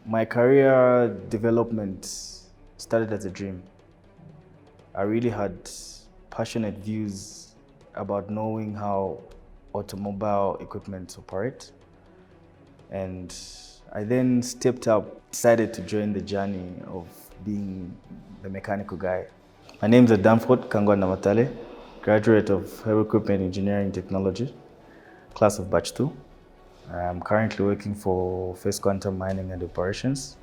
My career development started as a dream. I really had passionate views about knowing how automobile equipment operate. And I then stepped up, decided to join the journey of being the mechanical guy. My name is Danford Matale, graduate of Heavy Equipment Engineering Technology, class of batch 2. I'm currently working for First Quantum Mining and Operations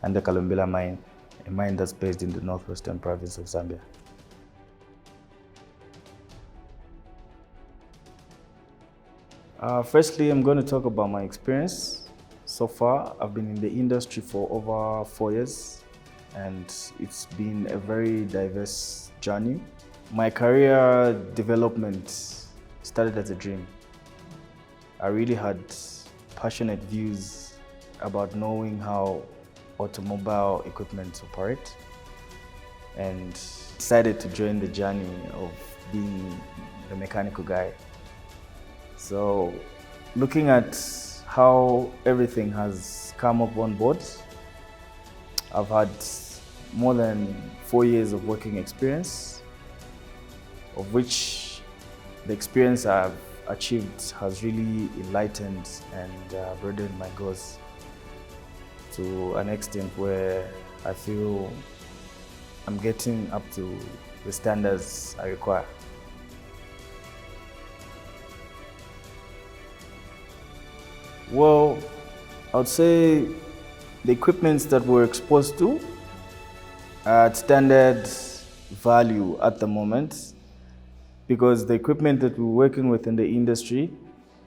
and the Kalumbila mine, a mine that's based in the northwestern province of Zambia. Firstly, I'm going to talk about my experience. So far, I've been in the industry for over 4 years, and it's been a very diverse journey. My career development started as a dream. I really had passionate views about knowing how automobile equipment operate, and decided to join the journey of being the mechanical guy. So looking at how everything has come up on board, I've had more than 4 years of working experience, of which the experience I've achieved has really enlightened and broadened my goals to an extent where I feel I'm getting up to the standards I require. Well, I would say the equipments that we're exposed to are at standard value at the moment, because the equipment that we're working with in the industry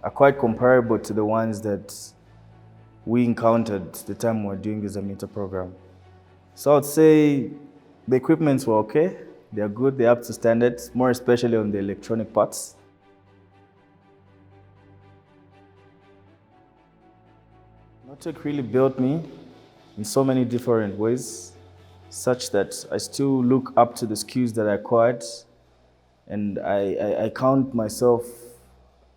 are quite comparable to the ones that we encountered the time we were doing the Zamita program. So I would say the equipments were okay, they're good, they're up to standards, more especially on the electronic parts. Tech really built me in so many different ways, such that I still look up to the skills that I acquired, and I count myself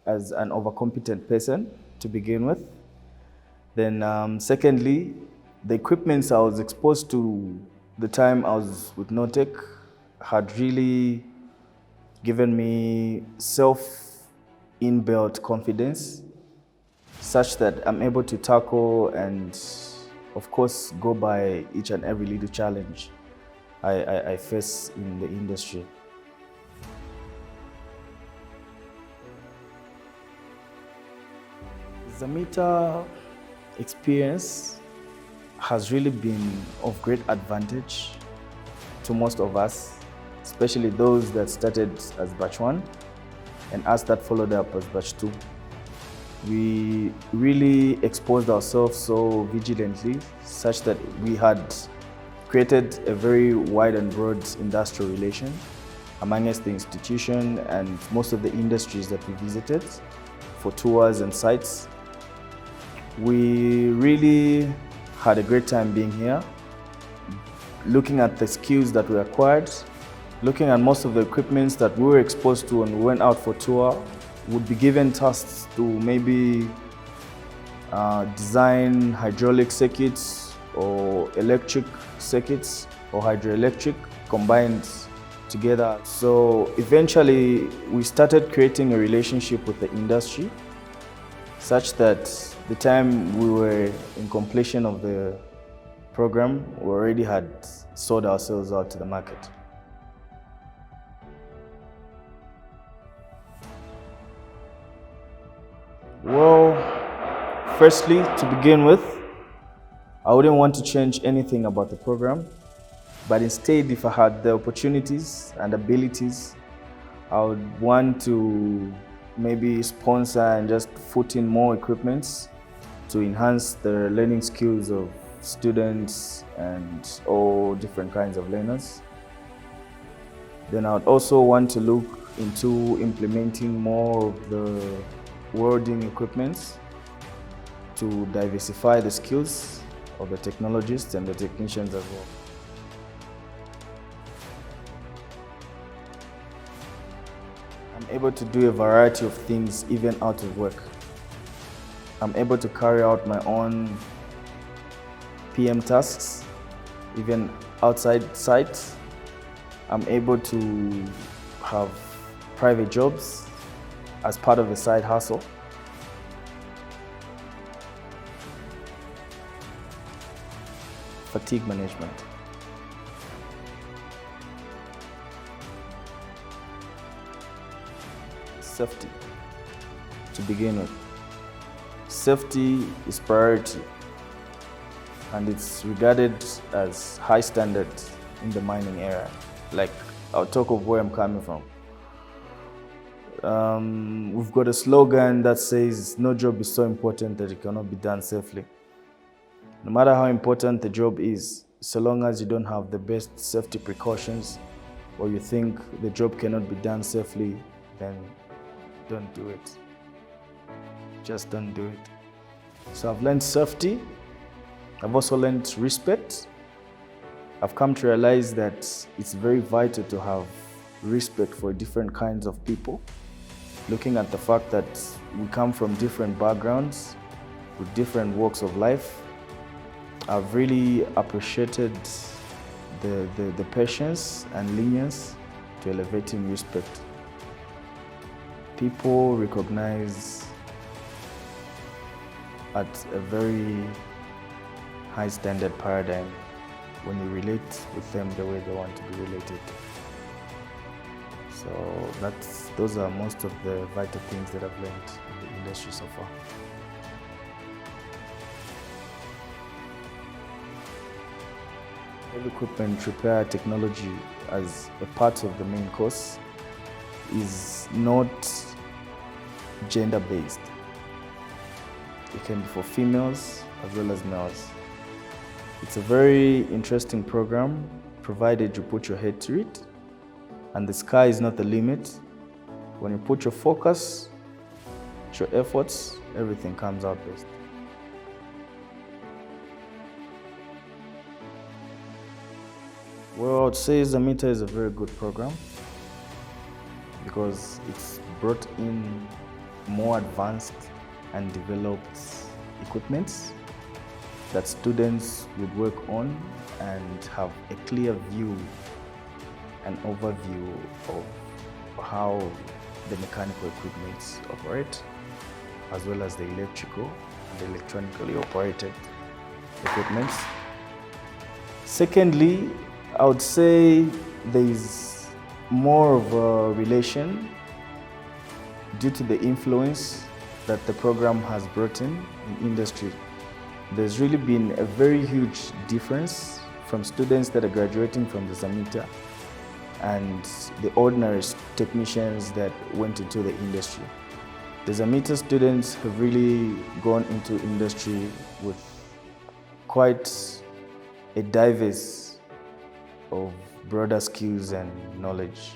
as an overcompetent person to begin with. Then secondly, the equipments I was exposed to the time I was with Tech had really given me self-inbuilt confidence, such that I'm able to tackle and, of course, go by each and every little challenge I face in the industry. Zamita experience has really been of great advantage to most of us, especially those that started as batch 1 and us that followed up as batch 2. We really exposed ourselves so vigilantly, such that we had created a very wide and broad industrial relation amongst the institution and most of the industries that we visited for tours and sites. We really had a great time being here, looking at the skills that we acquired, looking at most of the equipments that we were exposed to when we went out for tour. Would be given tasks to maybe design hydraulic circuits or electric circuits or hydroelectric combined together. So eventually we started creating a relationship with the industry, such that the time we were in completion of the program, we already had sold ourselves out to the market. Well, firstly, to begin with, I wouldn't want to change anything about the program, but instead, if I had the opportunities and abilities, I would want to maybe sponsor and just put in more equipments to enhance the learning skills of students and all different kinds of learners. Then I would also want to look into implementing more of the welding equipments to diversify the skills of the technologists and the technicians as well. I'm able to do a variety of things even out of work. I'm able to carry out my own PM tasks, even outside sites. I'm able to have private jobs as part of a side hustle. Fatigue management. Safety, to begin with. Safety is priority, and it's regarded as high standards in the mining area. Like, I'll talk of where I'm coming from. We've got a slogan that says, no job is so important that it cannot be done safely. No matter how important the job is, so long as you don't have the best safety precautions, or you think the job cannot be done safely, then don't do it. Just don't do it. So I've learned safety. I've also learned respect. I've come to realize that it's very vital to have respect for different kinds of people, looking at the fact that we come from different backgrounds with different walks of life. I've really appreciated the patience and lenience to elevating respect. People recognize at a very high standard paradigm when you relate with them the way they want to be related. So those are most of the vital things that I've learned in the industry so far. Heavy equipment repair technology as a part of the main course is not gender-based. It can be for females as well as males. It's a very interesting program, provided you put your head to it, and the sky is not the limit. When you put your focus, your efforts, everything comes out best. Well, I would say Zamita is a very good program because it's brought in more advanced and developed equipments that students would work on and have a clear view and overview of how the mechanical equipments operate, as well as the electrical and electronically operated equipments. Secondly, I would say there is more of a relation due to the influence that the program has brought in industry. There's really been a very huge difference from students that are graduating from the Zamita and the ordinary technicians that went into the industry. The Zamita students have really gone into industry with quite a diverse of broader skills and knowledge.